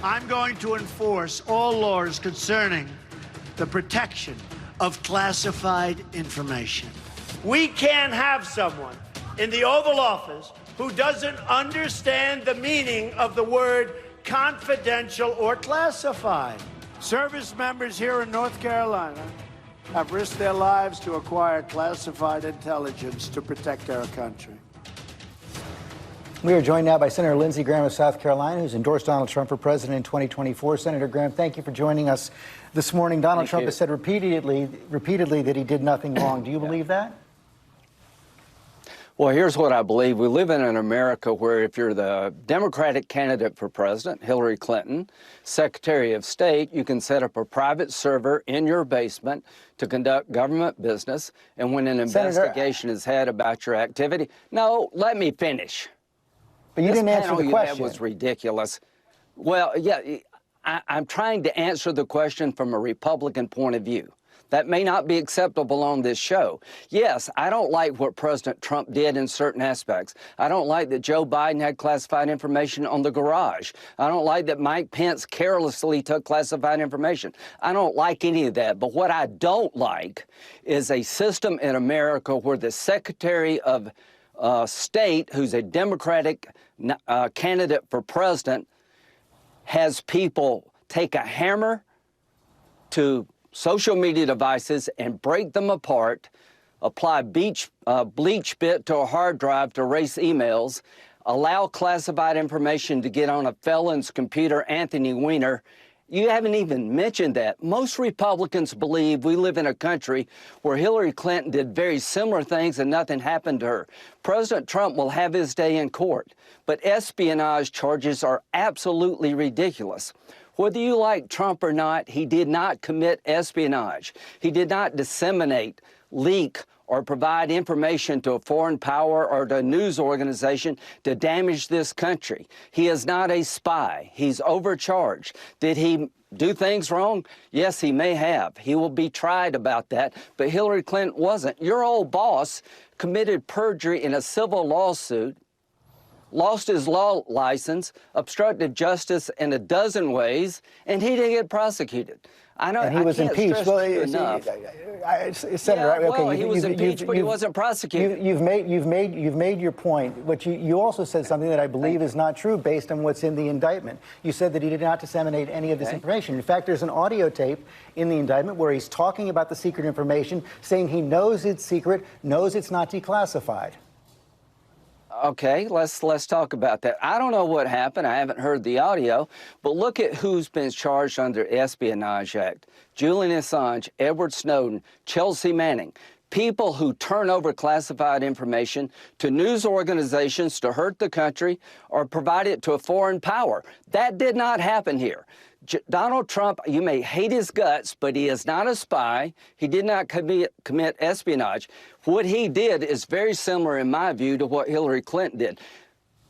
I'm going to enforce all laws concerning the protection of classified information. We can't have someone in the Oval Office who doesn't understand the meaning of the word confidential or classified. Service members here in North Carolina have risked their lives to acquire classified intelligence to protect our country. We are joined now by Senator Lindsey Graham of South Carolina, who's endorsed Donald Trump for president in 2024. Senator Graham, thank you for joining us this morning. Donald Trump has said repeatedly that he did nothing wrong. Do you believe that? Well, here's what I believe. We live in an America where if you're the Democratic candidate for president, Hillary Clinton, Secretary of State, you can set up a private server in your basement to conduct government business. And when an investigation is had about your activity, no, let me finish. But you didn't answer the question. That was ridiculous. Well, yeah, I'm trying to answer the question from a Republican point of view. That may not be acceptable on this show. Yes, I don't like what President Trump did in certain aspects. I don't like that Joe Biden had classified information on the garage. I don't like that Mike Pence carelessly took classified information. I don't like any of that. But what I don't like is a system in America where the Secretary of State, who's a Democratic candidate for president, has people take a hammer to social media devices and break them apart, apply bleach bit to a hard drive to erase emails, allow classified information to get on a felon's computer, Anthony Weiner. You haven't even mentioned that. Most Republicans believe we live in a country where Hillary Clinton did very similar things and nothing happened to her. President Trump will have his day in court, but espionage charges are absolutely ridiculous. Whether you like Trump or not, he did not commit espionage. He did not disseminate, leak, or provide information to a foreign power or to a news organization to damage this country. He is not a spy. He's overcharged. Did he do things wrong? Yes, he may have. He will be tried about that, but Hillary Clinton wasn't. Your old boss committed perjury in a civil lawsuit, lost his law license, obstructed justice in a dozen ways, and he didn't get prosecuted. I know, and he was impeached. Well, Senator, yeah, well, he was impeached, but he wasn't prosecuted. You've made your point, but you also said something that I believe is not true based on what's in the indictment. You said that he did not disseminate any of this information. In fact, there's an audio tape in the indictment where he's talking about the secret information, saying he knows it's secret, knows it's not declassified. Okay, let's talk about that. I don't know what happened. I haven't heard the audio, but look at who's been charged under the Espionage Act. Julian Assange, Edward Snowden, Chelsea Manning. People who turn over classified information to news organizations to hurt the country or provide it to a foreign power. That did not happen here. Donald Trump, you may hate his guts, but he is not a spy. He did not commit espionage. What he did is very similar, in my view, to what Hillary Clinton did.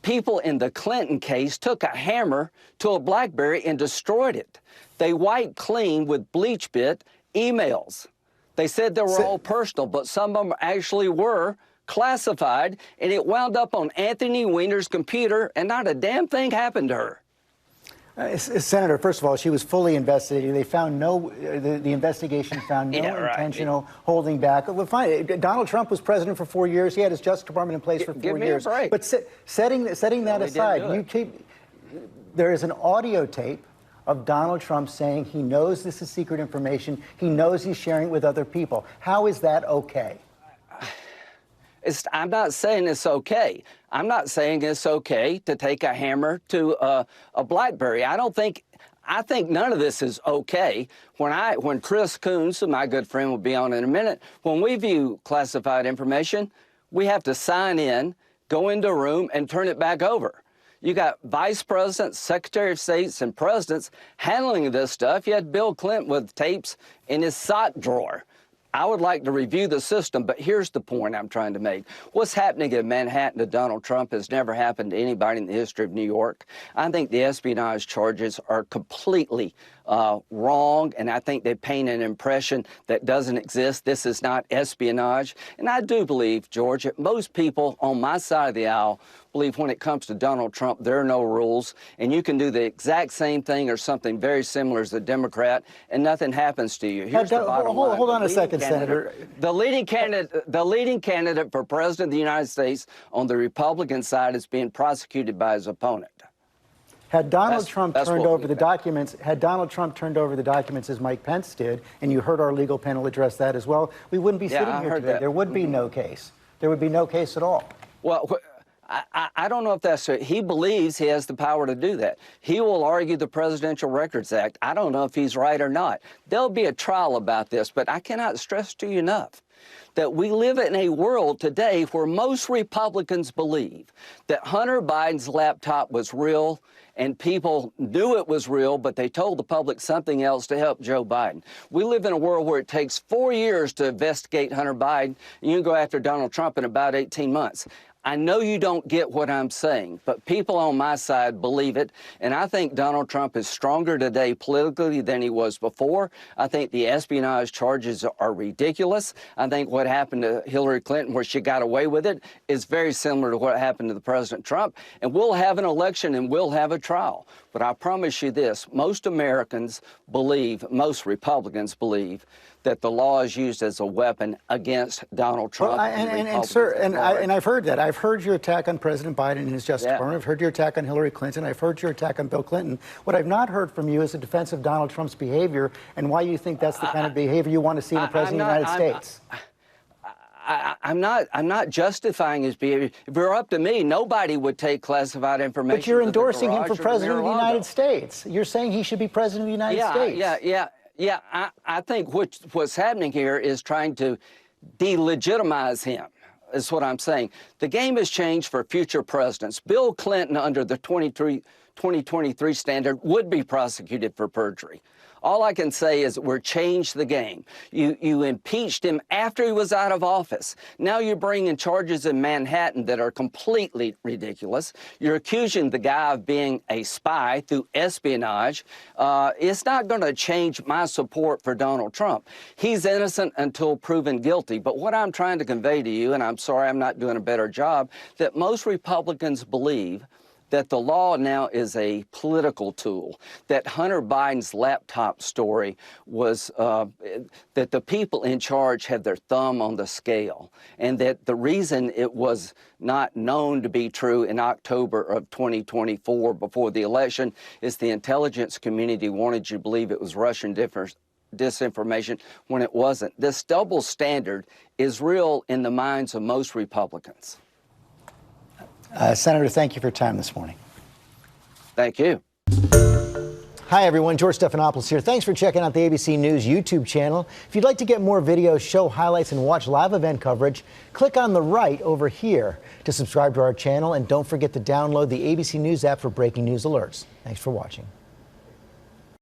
People in the Clinton case took a hammer to a BlackBerry and destroyed it. They wiped clean with bleach bit emails. They said they were all personal, but some of them actually were classified, and it wound up on Anthony Weiner's computer, and not a damn thing happened to her. Senator, first of all, she was fully investigated. They found the investigation found no intentional holding back. Well, fine. Donald Trump was president for 4 years. He had his Justice Department in place for 4 years. Give me a break. But setting that aside, there is an audio tape of Donald Trump saying he knows this is secret information. He knows he's sharing it with other people. How is that okay? I'm not saying it's okay. I'm not saying it's okay to take a hammer to a BlackBerry. I think none of this is okay. When Chris Coons, who my good friend will be on in a minute, when we view classified information, we have to sign in, go into a room, and turn it back over. You got vice presidents, secretary of states, and presidents handling this stuff. You had Bill Clinton with tapes in his sock drawer. I would like to review the system, but here's the point I'm trying to make. What's happening in Manhattan to Donald Trump has never happened to anybody in the history of New York. I think the espionage charges are completely wrong, and I think they paint an impression that doesn't exist. This is not espionage. And I do believe, George, that most people on my side of the aisle believe when it comes to Donald Trump, there are no rules, and you can do the exact same thing or something very similar as a Democrat, and nothing happens to you. Here's the bottom line. Hold on a second, Senator. The leading candidate for president of the United States on the Republican side is being prosecuted by his opponent. Had Donald Trump turned over the documents as Mike Pence did, and you heard our legal panel address that as well, we wouldn't be sitting here today. There would be no case. There would be no case at all. Well, I don't know if that's true. He believes he has the power to do that. He will argue the Presidential Records Act. I don't know if he's right or not. There'll be a trial about this, but I cannot stress to you enough that we live in a world today where most Republicans believe that Hunter Biden's laptop was real and people knew it was real, but they told the public something else to help Joe Biden. We live in a world where it takes 4 years to investigate Hunter Biden, and you can go after Donald Trump in about 18 months. I know you don't get what I'm saying, but people on my side believe it, and I think Donald Trump is stronger today politically than he was before. I think the espionage charges are ridiculous. I think what happened to Hillary Clinton, where she got away with it, is very similar to what happened to the President Trump, and we'll have an election and we'll have a trial. But I promise you this, most Americans believe, most Republicans believe, that the law is used as a weapon against Donald Trump. Well, sir, I've heard that. I've heard your attack on President Biden and his Justice Department. I've heard your attack on Hillary Clinton. I've heard your attack on Bill Clinton. What I've not heard from you is a defense of Donald Trump's behavior and why you think that's the kind of behavior you want to see in the President of the United States. I'm not justifying his behavior. If it were up to me, nobody would take classified information. But you're endorsing him for President of the United States. You're saying he should be President of the United States. Yeah, I think what's happening here is trying to delegitimize him, is what I'm saying. The game has changed for future presidents. Bill Clinton, under the 2023 standard, would be prosecuted for perjury. All I can say is we're changed the game. You impeached him after he was out of office. Now you're bringing charges in Manhattan that are completely ridiculous. You're accusing the guy of being a spy through espionage. It's not going to change my support for Donald Trump. He's innocent until proven guilty. But what I'm trying to convey to you, and I'm sorry I'm not doing a better job, that most Republicans believe that the law now is a political tool, that Hunter Biden's laptop story was that the people in charge had their thumb on the scale, and that the reason it was not known to be true in October of 2024 before the election is the intelligence community wanted you to believe it was Russian disinformation when it wasn't. This double standard is real in the minds of most Republicans. Senator, thank you for your time this morning. Thank you. Hi, everyone. George Stephanopoulos here. Thanks for checking out the ABC News YouTube channel. If you'd like to get more videos, show highlights, and watch live event coverage, click on the right over here to subscribe to our channel. And don't forget to download the ABC News app for breaking news alerts. Thanks for watching.